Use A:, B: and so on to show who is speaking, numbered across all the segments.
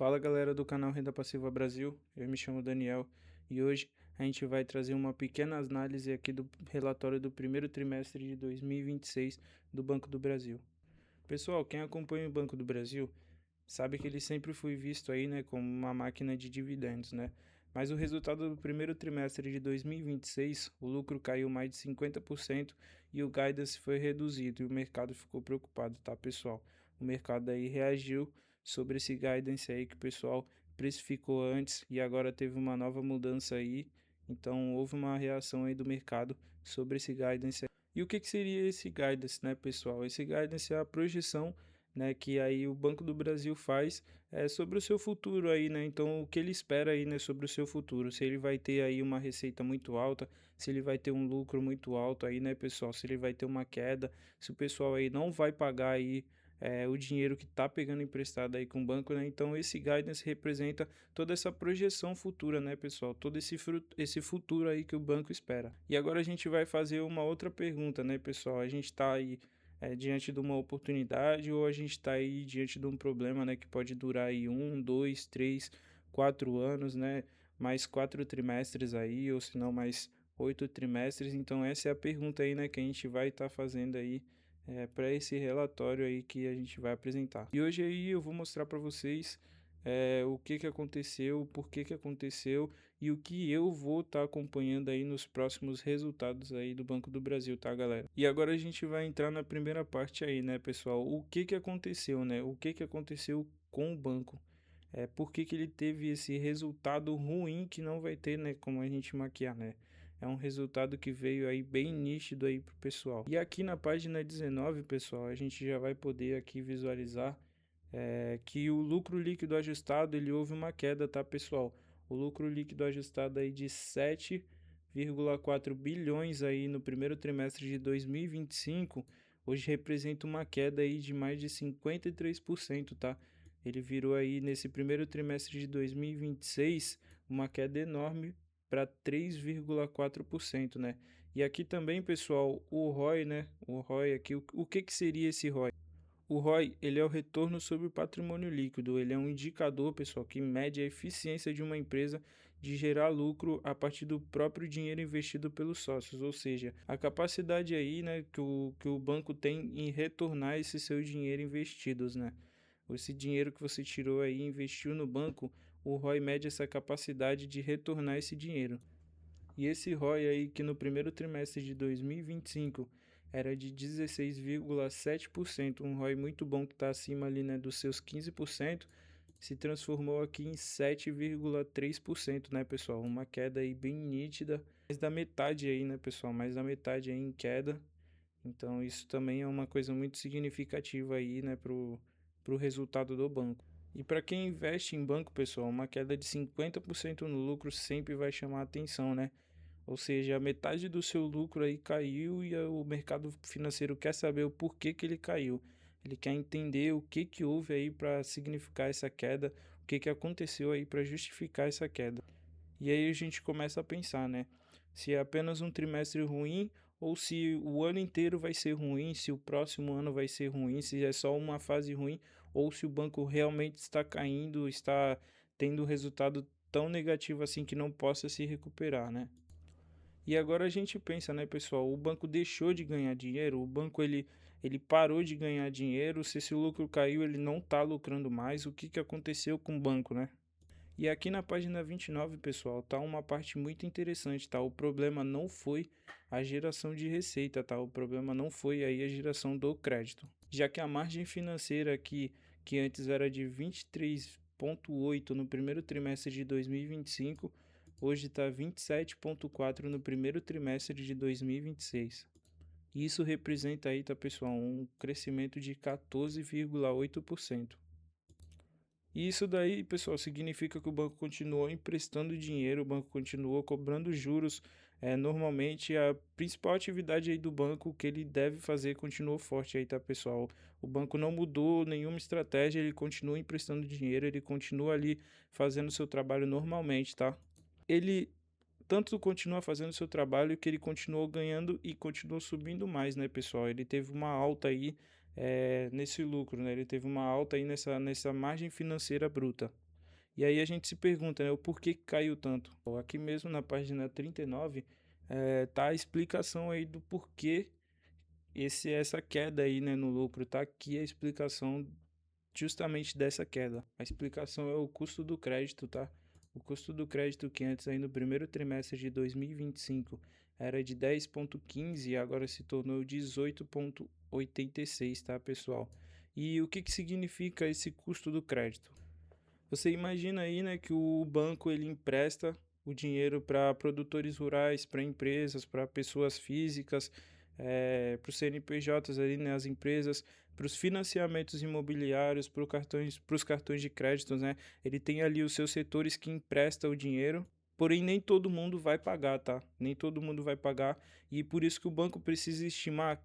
A: Fala galera do canal Renda Passiva Brasil, eu me chamo Daniel e hoje a gente vai trazer uma pequena análise aqui do relatório do primeiro trimestre de 2026 do Banco do Brasil. Pessoal, quem acompanha o Banco do Brasil sabe que ele sempre foi visto aí, né, como uma máquina de dividendos, né? Mas o resultado do primeiro trimestre de 2026, o lucro caiu mais de 50% e o guidance foi reduzido e o mercado ficou preocupado, tá, pessoal? O mercado aí reagiu sobre esse guidance aí que o pessoal precificou antes e agora teve uma nova mudança aí, então houve uma reação aí do mercado sobre esse guidance. E o que seria esse guidance, né, pessoal? Esse guidance é a projeção, né, que aí o Banco do Brasil faz sobre o seu futuro aí, né? Então, o que ele espera aí, né, sobre o seu futuro? Se ele vai ter aí uma receita muito alta, se ele vai ter um lucro muito alto aí, né, pessoal? Se ele vai ter uma queda, se o pessoal aí não vai pagar aí o dinheiro que está pegando emprestado aí com o banco, né? Então, esse guidance representa toda essa projeção futura, né, pessoal? Todo esse futuro aí que o banco espera. E agora a gente vai fazer uma outra pergunta, né, pessoal? A gente está aí diante de uma oportunidade ou a gente está aí diante de um problema, né, que pode durar aí 1, 2, 3, 4 anos, né, mais 4 trimestres aí, ou se não mais 8 trimestres. Então essa é a pergunta aí, né, que a gente vai estar fazendo aí para esse relatório aí que a gente vai apresentar. E hoje aí eu vou mostrar para vocês o que aconteceu, por que aconteceu e o que eu vou estar acompanhando aí nos próximos resultados aí do Banco do Brasil, tá, galera? E agora a gente vai entrar na primeira parte aí, né, pessoal? O que aconteceu, né? O que aconteceu com o banco? Por que ele teve esse resultado ruim que não vai ter, né, como a gente maquiar, né? É um resultado que veio aí bem nítido aí pro pessoal. E aqui na página 19, pessoal, a gente já vai poder aqui visualizar que o lucro líquido ajustado ele houve uma queda, tá, pessoal? O lucro líquido ajustado aí de 7,4 bilhões aí no primeiro trimestre de 2025, hoje representa uma queda aí de mais de 53%, tá? Ele virou aí nesse primeiro trimestre de 2026 uma queda enorme para 3,4%, né? E aqui também, pessoal, o ROI, né? O ROI aqui, o que seria esse ROI? O ROI, ele é o retorno sobre o patrimônio líquido. Ele é um indicador, pessoal, que mede a eficiência de uma empresa de gerar lucro a partir do próprio dinheiro investido pelos sócios, ou seja, a capacidade aí, né, que o banco tem em retornar esse seu dinheiro investidos, né? Esse dinheiro que você tirou aí e investiu no banco, o ROI mede essa capacidade de retornar esse dinheiro. E esse ROI aí que no primeiro trimestre de 2025 era de 16,7%, um ROI muito bom que está acima ali, né, dos seus 15%, se transformou aqui em 7,3%, né, pessoal? Uma queda aí bem nítida, mais da metade aí, né, pessoal? Mais da metade aí em queda. Então isso também é uma coisa muito significativa aí, né, pro resultado do banco. E para quem investe em banco, pessoal, uma queda de 50% no lucro sempre vai chamar a atenção, né? Ou seja, a metade do seu lucro aí caiu e o mercado financeiro quer saber o porquê que ele caiu. Ele quer entender o que que houve aí para significar essa queda, o que que aconteceu aí para justificar essa queda. E aí a gente começa a pensar, né? Se é apenas um trimestre ruim ou se o ano inteiro vai ser ruim, se o próximo ano vai ser ruim, se é só uma fase ruim ou se o banco realmente está caindo, está tendo resultado tão negativo assim que não possa se recuperar, né? E agora a gente pensa, né, pessoal, o banco deixou de ganhar dinheiro, o banco ele parou de ganhar dinheiro, se esse lucro caiu, ele não está lucrando mais, o que que aconteceu com o banco, né? E aqui na página 29, pessoal, tá uma parte muito interessante, tá? O problema não foi a geração de receita, tá? O problema não foi aí a geração do crédito. Já que a margem financeira aqui, que antes era de 23,8 no primeiro trimestre de 2025, hoje está 27,4 no primeiro trimestre de 2026. Isso representa aí, tá, pessoal, um crescimento de 14,8%. E isso daí, pessoal, significa que o banco continuou emprestando dinheiro, o banco continuou cobrando juros. Normalmente a principal atividade aí do banco que ele deve fazer continuou forte aí, tá, pessoal? O banco não mudou nenhuma estratégia, ele continua emprestando dinheiro, ele continua ali fazendo seu trabalho normalmente, tá? Ele tanto continua fazendo seu trabalho que ele continuou ganhando e continuou subindo mais, né, pessoal? Ele teve uma alta aí nesse lucro, né? Ele teve uma alta aí nessa margem financeira bruta. E aí a gente se pergunta, né, o porquê que caiu tanto. Bom, aqui mesmo na página 39, tá a explicação aí do porquê essa queda aí, né, no lucro. Tá aqui a explicação justamente dessa queda. A explicação é o custo do crédito, tá? O custo do crédito que antes aí no primeiro trimestre de 2025 era de 10,15 e agora se tornou 18,86, tá, pessoal? E o que significa esse custo do crédito? Você imagina aí, né, que o banco ele empresta o dinheiro para produtores rurais, para empresas, para pessoas físicas, para os CNPJs ali, né, as empresas, para os financiamentos imobiliários, para os cartões de crédito, né? Ele tem ali os seus setores que empresta o dinheiro, porém nem todo mundo vai pagar, tá? Nem todo mundo vai pagar e por isso que o banco precisa estimar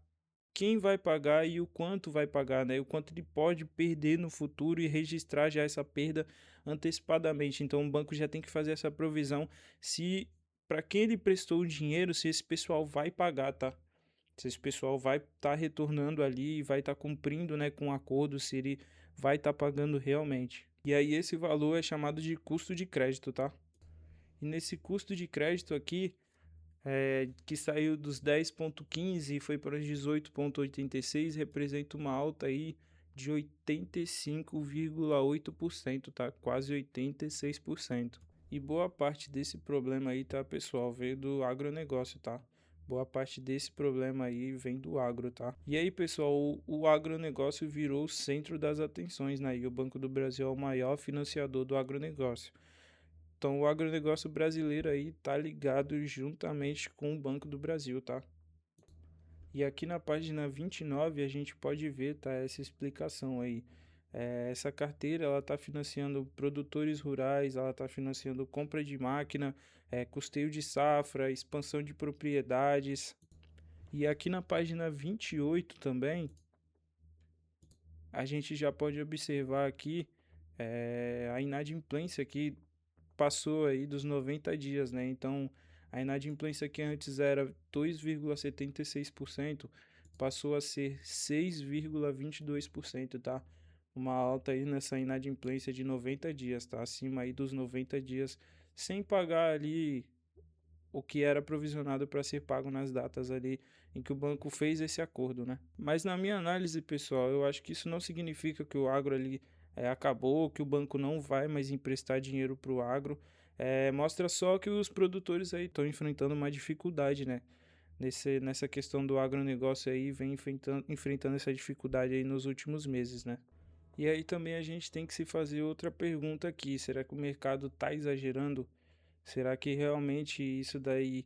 A: quem vai pagar e o quanto vai pagar, né? O quanto ele pode perder no futuro e registrar já essa perda antecipadamente. Então o banco já tem que fazer essa provisão se para quem ele prestou o dinheiro, se esse pessoal vai pagar, tá? Se esse pessoal vai estar retornando ali, vai estar cumprindo, né, com o acordo, se ele vai estar pagando realmente. E aí esse valor é chamado de custo de crédito, tá? E nesse custo de crédito aqui, que saiu dos 10,15 e foi para os 18,86, representa uma alta aí de 85,8%, tá? Quase 86%. E boa parte desse problema aí, tá, pessoal, veio do agronegócio, tá? Boa parte desse problema aí vem do agro, tá? E aí, pessoal, o agronegócio virou o centro das atenções, né? E o Banco do Brasil é o maior financiador do agronegócio. Então, o agronegócio brasileiro aí tá ligado juntamente com o Banco do Brasil, tá? E aqui na página 29 a gente pode ver, tá, essa explicação aí. Essa carteira, ela tá financiando produtores rurais, ela tá financiando compra de máquina, custeio de safra, expansão de propriedades. E aqui na página 28 também, a gente já pode observar aqui a inadimplência que passou aí dos 90 dias, né? Então, a inadimplência que antes era 2,76%, passou a ser 6,22%, tá? Uma alta aí nessa inadimplência de 90 dias, tá? Acima aí dos 90 dias, sem pagar ali o que era provisionado para ser pago nas datas ali em que o banco fez esse acordo, né? Mas na minha análise, pessoal, eu acho que isso não significa que o agro ali acabou, que o banco não vai mais emprestar dinheiro para o agro. Mostra só que os produtores aí estão enfrentando uma dificuldade, né? Nessa questão do agronegócio aí, vem enfrentando essa dificuldade aí nos últimos meses, né? E aí também a gente tem que se fazer outra pergunta aqui: será que o mercado está exagerando? Será que realmente isso daí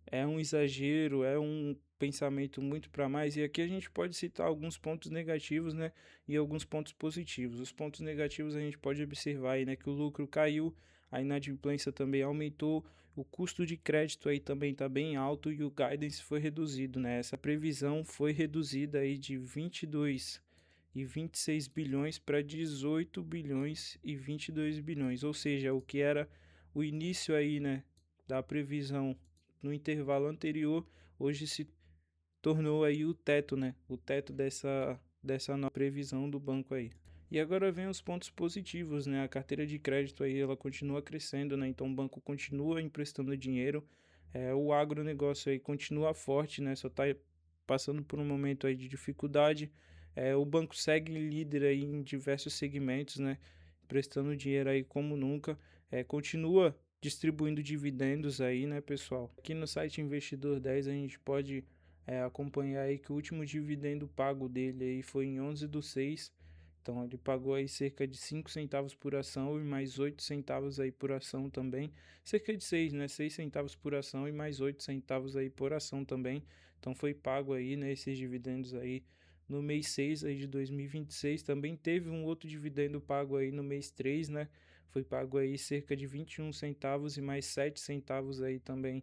A: é um exagero, é um pensamento muito para mais? E aqui a gente pode citar alguns pontos negativos, né, e alguns pontos positivos. Os pontos negativos a gente pode observar aí, né, que o lucro caiu, a inadimplência também aumentou, o custo de crédito aí também está bem alto e o guidance foi reduzido, né? Essa previsão foi reduzida aí de 22 e 26 bilhões para 18 bilhões e 22 bilhões, ou seja, o que era o início aí, né, da previsão no intervalo anterior, hoje se tornou aí o teto, né, o teto dessa nova previsão do banco aí. E agora vem os pontos positivos, né, a carteira de crédito aí ela continua crescendo, né, então o banco continua emprestando dinheiro, o agronegócio aí continua forte, né, só está passando por um momento aí de dificuldade, o banco segue líder aí em diversos segmentos, né, prestando dinheiro aí como nunca, continua distribuindo dividendos aí, né, pessoal? Aqui no site Investidor 10 a gente pode acompanhar aí que o último dividendo pago dele aí foi em 11/6, então ele pagou aí cerca de 5 centavos por ação e mais 8 centavos aí por ação também, cerca de 6, né, 6 centavos por ação e mais 8 centavos aí por ação também, então foi pago aí, né, esses dividendos aí no mês 6 aí de 2026, também teve um outro dividendo pago aí no mês 3, né, foi pago aí cerca de 21 centavos e mais 7 centavos aí também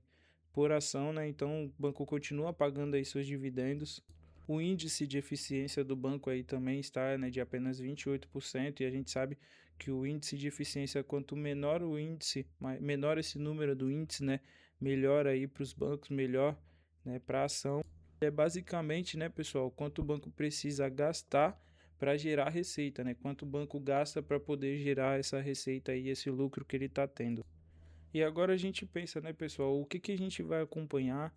A: por ação, né, então o banco continua pagando aí seus dividendos. O índice de eficiência do banco aí também está, né, de apenas 28% e a gente sabe que o índice de eficiência, quanto menor o índice, menor esse número do índice, né, melhor aí para os bancos, melhor, né, para a ação. É basicamente, né, pessoal, quanto o banco precisa gastar para gerar receita, né? Quanto o banco gasta para poder gerar essa receita aí, esse lucro que ele está tendo. E agora a gente pensa, né, pessoal, o que que a gente vai acompanhar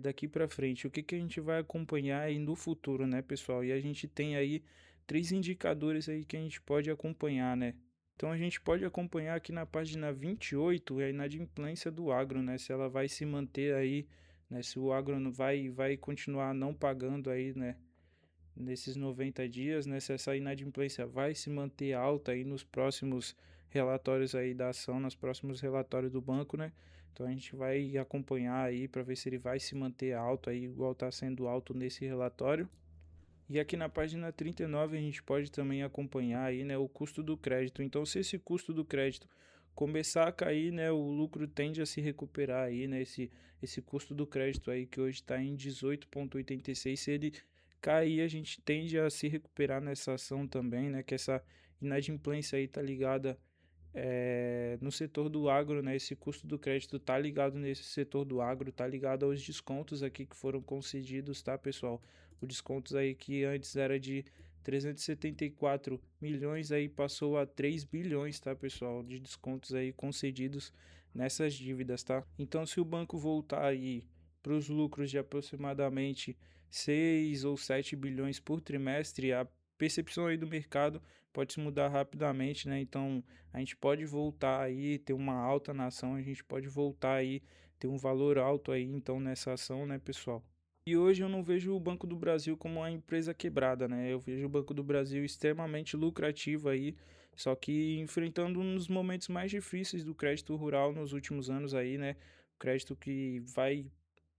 A: daqui para frente? O que que a gente vai acompanhar aí no futuro, né, pessoal? E a gente tem aí três indicadores aí que a gente pode acompanhar, né? Então a gente pode acompanhar aqui na página 28 a inadimplência do agro, né? Se ela vai se manter aí, né? Se o agro não vai continuar não pagando aí, né? Nesses 90 dias, né? Se essa inadimplência vai se manter alta aí nos próximos relatórios aí da ação, nos próximos relatórios do banco, né? Então a gente vai acompanhar aí para ver se ele vai se manter alto aí, igual está sendo alto nesse relatório. E aqui na página 39 a gente pode também acompanhar aí, né, o custo do crédito. Então, se esse custo do crédito começar a cair, né, o lucro tende a se recuperar aí, né, esse custo do crédito aí que hoje está em 18,86, se ele cair, a gente tende a se recuperar nessa ação também, né, que essa inadimplência aí tá ligada no setor do agro, né? Esse custo do crédito tá ligado nesse setor do agro, tá ligado aos descontos aqui que foram concedidos, tá, pessoal? O descontos aí que antes era de 374 milhões, aí passou a 3 bilhões, tá, pessoal? De descontos aí concedidos nessas dívidas, tá? Então, se o banco voltar aí para os lucros de aproximadamente 6 ou 7 bilhões por trimestre, a percepção aí do mercado pode se mudar rapidamente, né? Então, a gente pode voltar aí, ter uma alta na ação, a gente pode voltar aí, ter um valor alto aí, então, nessa ação, né, pessoal? E hoje eu não vejo o Banco do Brasil como uma empresa quebrada, né? Eu vejo o Banco do Brasil extremamente lucrativo aí, só que enfrentando um dos momentos mais difíceis do crédito rural nos últimos anos aí, né? O crédito que vai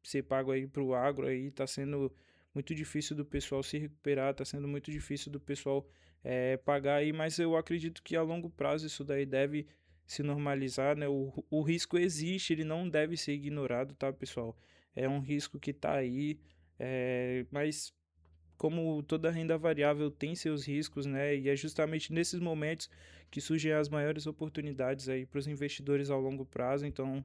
A: ser pago aí para o agro aí tá sendo muito difícil do pessoal se recuperar, tá sendo muito difícil do pessoal pagar aí, mas eu acredito que a longo prazo isso daí deve se normalizar, né? O risco existe, ele não deve ser ignorado, tá, pessoal? É um risco que tá aí, mas como toda renda variável tem seus riscos, né? E é justamente nesses momentos que surgem as maiores oportunidades aí para os investidores ao longo prazo. Então,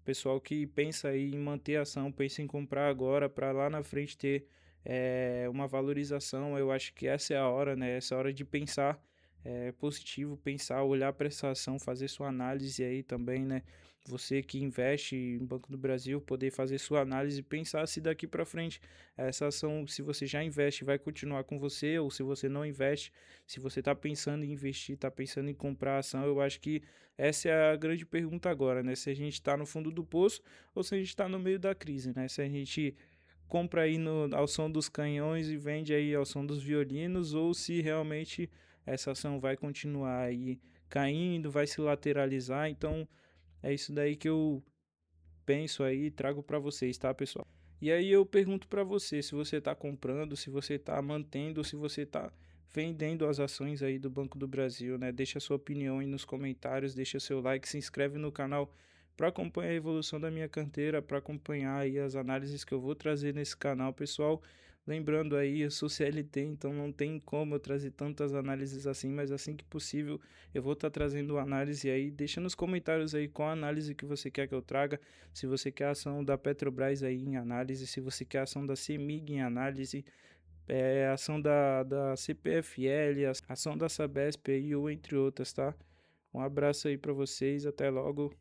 A: pessoal que pensa aí em manter a ação, pensa em comprar agora para lá na frente ter uma valorização, eu acho que essa é a hora, né? Essa é a hora de pensar positivo, pensar, olhar para essa ação, fazer sua análise aí também, né? Você que investe no Banco do Brasil, poder fazer sua análise e pensar se daqui para frente essa ação, se você já investe, vai continuar com você, ou se você não investe, se você está pensando em investir, está pensando em comprar ação, eu acho que essa é a grande pergunta agora, né? Se a gente está no fundo do poço ou se a gente está no meio da crise, né? Se a gente compra aí ao som dos canhões e vende aí ao som dos violinos, ou se realmente essa ação vai continuar aí caindo, vai se lateralizar. Então é isso daí que eu penso aí e trago para vocês, tá, pessoal? E aí eu pergunto para você, se você está comprando, se você está mantendo, se você está vendendo as ações aí do Banco do Brasil, né? Deixa a sua opinião aí nos comentários, deixa seu like, se inscreve no canal para acompanhar a evolução da minha carteira, para acompanhar aí as análises que eu vou trazer nesse canal, pessoal. Lembrando aí, eu sou CLT, então não tem como eu trazer tantas análises assim, mas assim que possível eu vou estar trazendo análise aí. Deixa nos comentários aí qual análise que você quer que eu traga. Se você quer a ação da Petrobras aí em análise, se você quer a ação da CEMIG em análise, a ação da CPFL, a ação da Sabesp aí, ou entre outras, tá? Um abraço aí para vocês, até logo.